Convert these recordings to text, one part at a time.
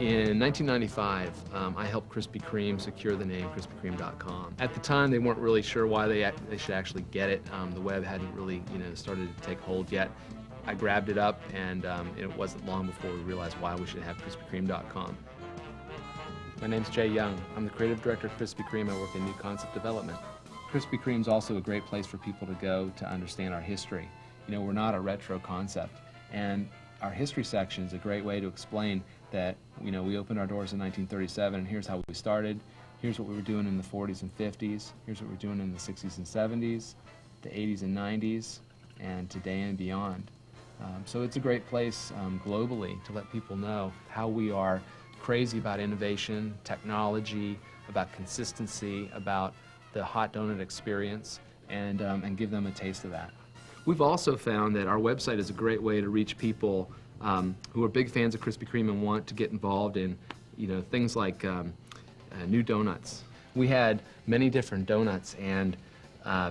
In 1995, I helped Krispy Kreme secure the name KrispyKreme.com. At the time, they weren't really sure why they should actually get it. The web hadn't really, started to take hold yet. I grabbed it up, and it wasn't long before we realized why we should have KrispyKreme.com. My name's Jay Young. I'm the creative director of Krispy Kreme. I work in new concept development. Krispy Kreme's also a great place for people to go to understand our history. We're not a retro concept, and our history section is a great way to explain that, we opened our doors in 1937, and here's how we started. Here's what we were doing in the 40s and 50s. Here's what we're doing in the 60s and 70s, the 80s and 90s, and today and beyond. So it's a great place globally to let people know how we are crazy about innovation, technology, about consistency, about the hot donut experience, and give them a taste of that. We've also found that our website is a great way to reach people who are big fans of Krispy Kreme and want to get involved in, things like new donuts. We had many different donuts, and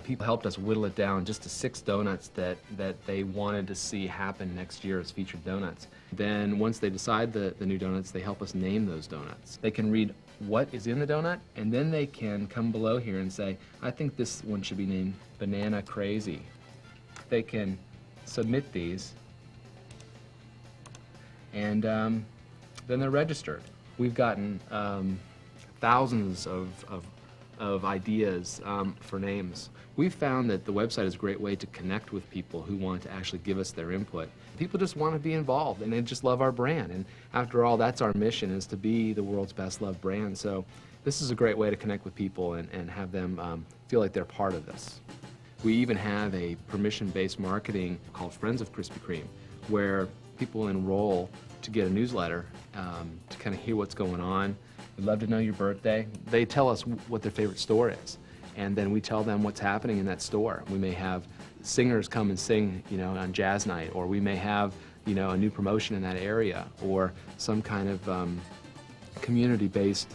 people helped us whittle it down just to 6 donuts that they wanted to see happen next year as featured donuts. Then once they decide the new donuts, they help us name those donuts. They can read what is in the donut, and then they can come below here and say, I think this one should be named Banana Crazy. They can submit these, and then they're registered. We've gotten thousands of ideas for names. We've found that the website is a great way to connect with people who want to actually give us their input. People just want to be involved, and they just love our brand. And after all, that's our mission, is to be the world's best loved brand. So this is a great way to connect with people and have them feel like they're part of this. We even have a permission-based marketing called Friends of Krispy Kreme, where people enroll to get a newsletter to kind of hear what's going on. We'd love to know your birthday. They tell us what their favorite store is, and then we tell them what's happening in that store. We may have singers come and sing, on jazz night, or we may have, a new promotion in that area, or some kind of community-based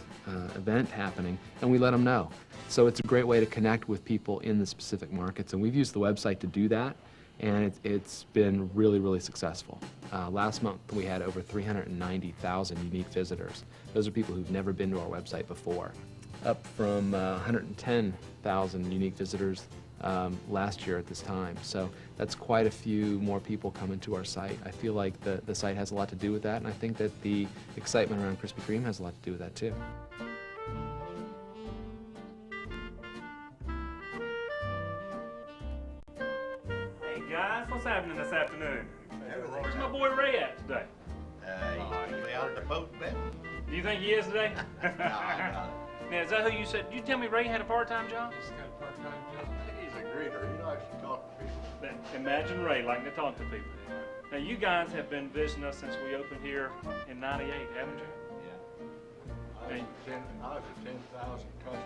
event happening, and we let them know. So it's a great way to connect with people in the specific markets, and we've used the website to do that, and it's been really, really successful. Last month we had over 390,000 unique visitors. Those are people who've never been to our website before, up from 110,000 unique visitors last year at this time. So that's quite a few more people coming to our site. I feel like the site has a lot to do with that, and I think that the excitement around Krispy Kreme has a lot to do with that too. Guys, what's happening this afternoon? Where's my boy Ray at today? He's out at the boat bed. Do you think he is today? No, I got it. Now, is that who you said? Did you tell me Ray had a part-time job? He's got a part-time job. I think he's a greeter. He likes to talk to people. Imagine Ray liking to talk to people. Now, you guys have been visiting us since we opened here in '98, haven't you? Yeah. I was a 10,000 customer.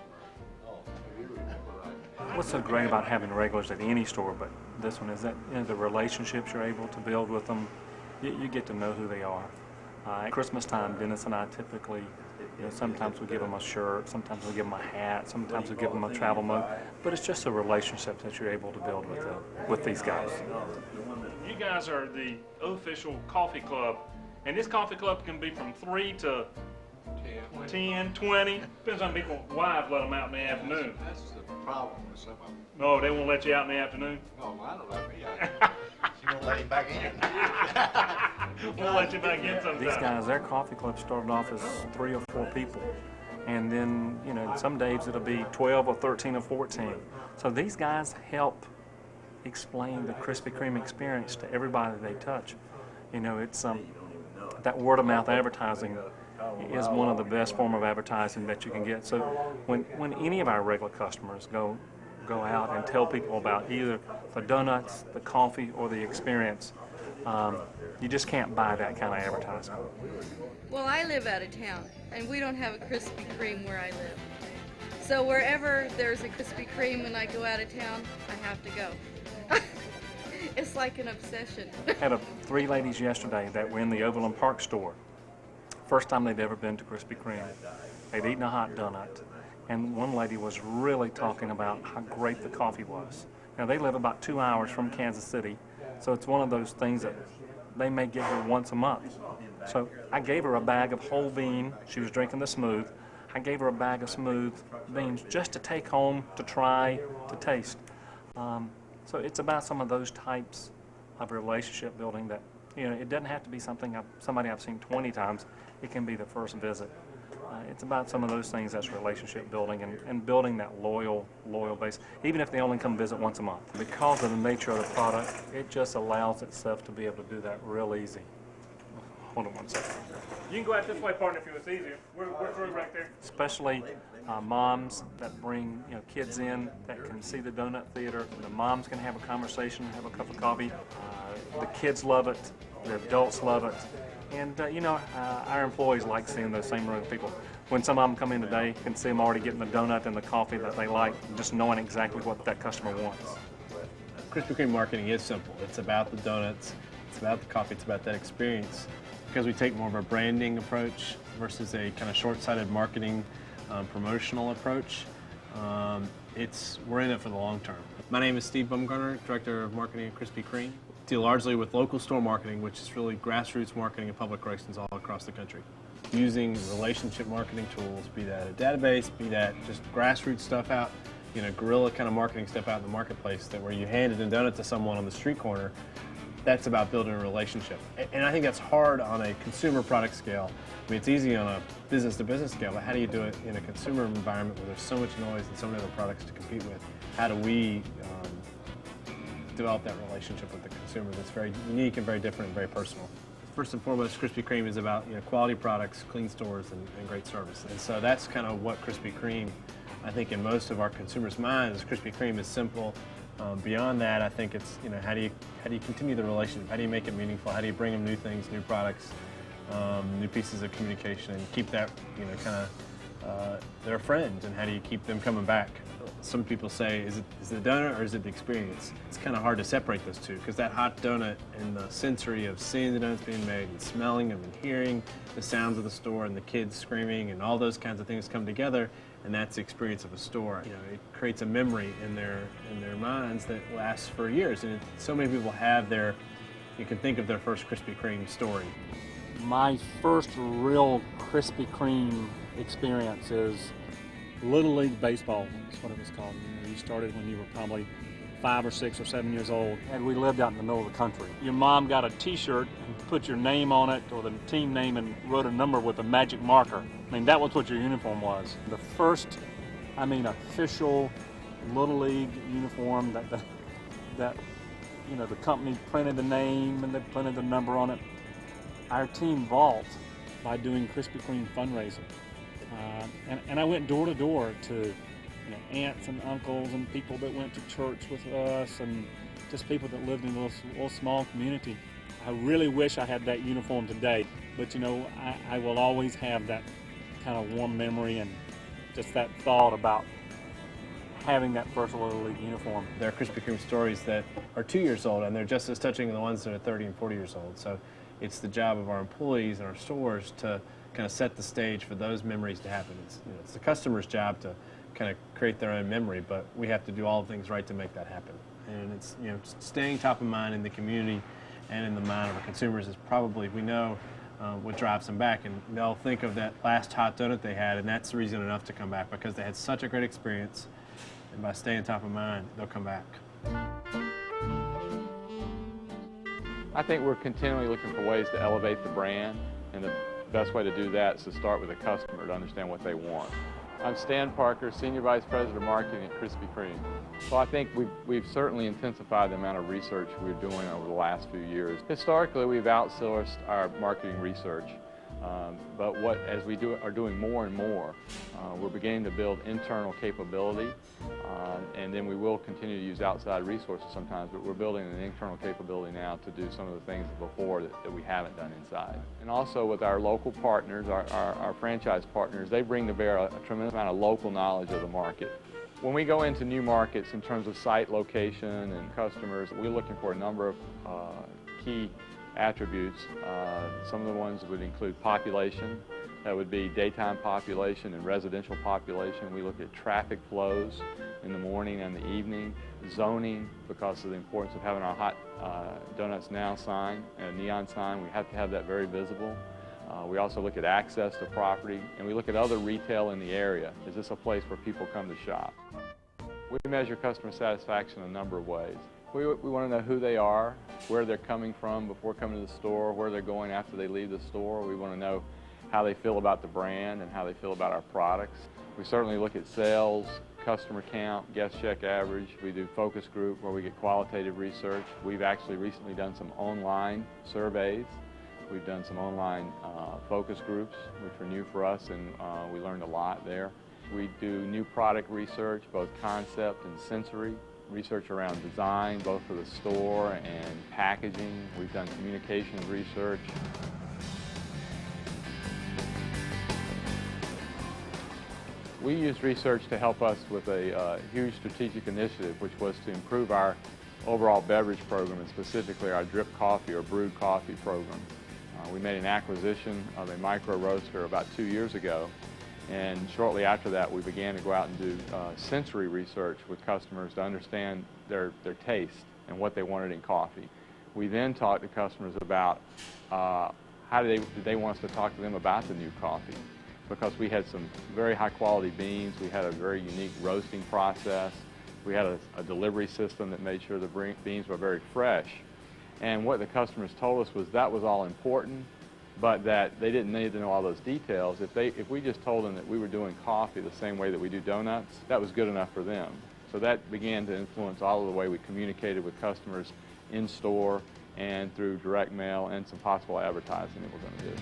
Oh, if you remember right. What's so great about having regulars at any store, but this one, is that the relationships you're able to build with them. You get to know who they are. At Christmas time, Dennis and I typically, sometimes we give them a shirt, sometimes we give them a hat, sometimes we give them a travel mug, but it's just a relationship that you're able to build with these guys. You guys are the official coffee club, and this coffee club can be from 3 to 10, 20, depends on people's wives let them out in the afternoon. That's the problem with some of them. No, they won't let you out in the afternoon? No, mine will let me out. She won't let him back in. We'll let you back in sometime. These guys, their coffee club started off as 3 or 4 people. And then, some days it'll be 12 or 13 or 14. So these guys help explain the Krispy Kreme experience to everybody they touch. It's that word of mouth advertising is one of the best form of advertising that you can get. So when any of our regular customers go out and tell people about either the donuts, the coffee, or the experience, you just can't buy that kind of advertising. Well, I live out of town, and we don't have a Krispy Kreme where I live. So wherever there's a Krispy Kreme when I go out of town, I have to go. It's like an obsession. Had 3 ladies yesterday that were in the Overland Park store. First time they'd ever been to Krispy Kreme. They'd eaten a hot donut, and one lady was really talking about how great the coffee was. Now, they live about 2 hours from Kansas City, so it's one of those things that they may get here once a month. So I gave her a bag of whole bean. She was drinking the smooth. I gave her a bag of smooth beans just to take home, to try, to taste. So it's about some of those types of relationship building that, it doesn't have to be somebody I've seen 20 times. It can be the first visit. It's about some of those things that's relationship building and building that loyal base, even if they only come visit once a month. Because of the nature of the product, it just allows itself to be able to do that real easy. Hold on one second. You can go out this way, partner, if it's easier. We're through right there. Especially moms that bring kids in that can see the donut theater. The moms can have a conversation, have a cup of coffee. The kids love it. The adults love it. And our employees like seeing those same room people. When some of them come in today, you can see them already getting the donut and the coffee that they like, just knowing exactly what that customer wants. Krispy Kreme marketing is simple. It's about the donuts, it's about the coffee, it's about that experience. Because we take more of a branding approach versus a kind of short-sighted marketing promotional approach, we're in it for the long term. My name is Steve Bumgarner, Director of Marketing at Krispy Kreme. Deal largely with local store marketing, which is really grassroots marketing and public relations all across the country. Using relationship marketing tools, be that a database, be that just grassroots stuff out, guerrilla kind of marketing stuff out in the marketplace, that where you handed a donut to someone on the street corner. That's about building a relationship. And I think that's hard on a consumer product scale. I mean, it's easy on a business-to-business scale, but how do you do it in a consumer environment where there's so much noise and so many other products to compete with? How do we develop that relationship with the consumer that's very unique and very different and very personal? First and foremost, Krispy Kreme is about quality products, clean stores, and great service. And so that's kind of what Krispy Kreme, I think, in most of our consumers' minds, Krispy Kreme is simple. Beyond that, I think it's how do you continue the relationship? How do you make it meaningful? How do you bring them new things, new products, new pieces of communication, and keep that they're friends? And how do you keep them coming back? Some people say, is it the donut or is it the experience? It's kind of hard to separate those two, because that hot donut and the sensory of seeing the donuts being made and smelling them and hearing the sounds of the store and the kids screaming and all those kinds of things come together. And that's the experience of a store. It creates a memory in their minds that lasts for years. And so many people have you can think of their first Krispy Kreme story. My first real Krispy Kreme experience is Little League Baseball. That's what it was called. You started when you were probably 5 or 6 or 7 years old, and we lived out in the middle of the country. Your mom got a T-shirt and put your name on it, or the team name, and wrote a number with a magic marker. I mean, that was what your uniform was. The first, official Little League uniform that the company printed the name and they printed the number on it. Our team vault by doing Krispy Kreme fundraising, and I went door to door to aunts and uncles and people that went to church with us and just people that lived in a little small community. I really wish I had that uniform today, but I will always have that kind of warm memory and just that thought about having that first Little League uniform. There are Krispy Kreme stories that are 2 years old, and they're just as touching as the ones that are 30 and 40 years old. So it's the job of our employees and our stores to kind of set the stage for those memories to happen. It's the customer's job to kind of create their own memory, but we have to do all the things right to make that happen. And it's staying top of mind in the community and in the mind of our consumers is probably, we know, what drives them back, and they'll think of that last hot donut they had, and that's reason enough to come back, because they had such a great experience, and by staying top of mind, they'll come back. I think we're continually looking for ways to elevate the brand, and the best way to do that is to start with the customer, to understand what they want. I'm Stan Parker, Senior Vice President of Marketing at Krispy Kreme. Well, I think we've certainly intensified the amount of research we're doing over the last few years. Historically, we've outsourced our marketing research, but as we are doing more and more, we're beginning to build internal capability, and then we will continue to use outside resources sometimes, but we're building an internal capability now to do some of the things before that we haven't done inside. And also with our local partners, our franchise partners, they bring to bear a tremendous amount of local knowledge of the market. When we go into new markets in terms of site location and customers, we're looking for a number of key attributes. Some of the ones would include population, That would be daytime population and residential population. We look at traffic flows in the morning and the evening, zoning, because of the importance of having our hot donuts now sign, a neon sign. We have to have that very visible. We also look at access to property, and we look at other retail in the area. Is this a place where people come to shop? We measure customer satisfaction in a number of ways. We want to know who they are, where they're coming from before coming to the store, where they're going after they leave the store. We want to know how they feel about the brand and how they feel about our products. We certainly look at sales, customer count, guest check average. We do focus group where we get qualitative research. We've actually recently done some online surveys. We've done some online focus groups, which were new for us, and we learned a lot there. We do new product research, both concept and sensory, research around design, both for the store and packaging. We've done communications research. We used research to help us with a huge strategic initiative, which was to improve our overall beverage program, and specifically our drip coffee or brewed coffee program. We made an acquisition of a micro roaster about 2 years ago, and shortly after that we began to go out and do sensory research with customers to understand their taste and what they wanted in coffee. We then talked to customers about how did they want us to talk to them about the new coffee, because we had some very high quality beans, we had a very unique roasting process, we had a delivery system that made sure the beans were very fresh. And what the customers told us was that was all important, but that they didn't need to know all those details. If we just told them that we were doing coffee the same way that we do donuts, that was good enough for them. So that began to influence all of the way we communicated with customers in store and through direct mail and some possible advertising that we're going to do.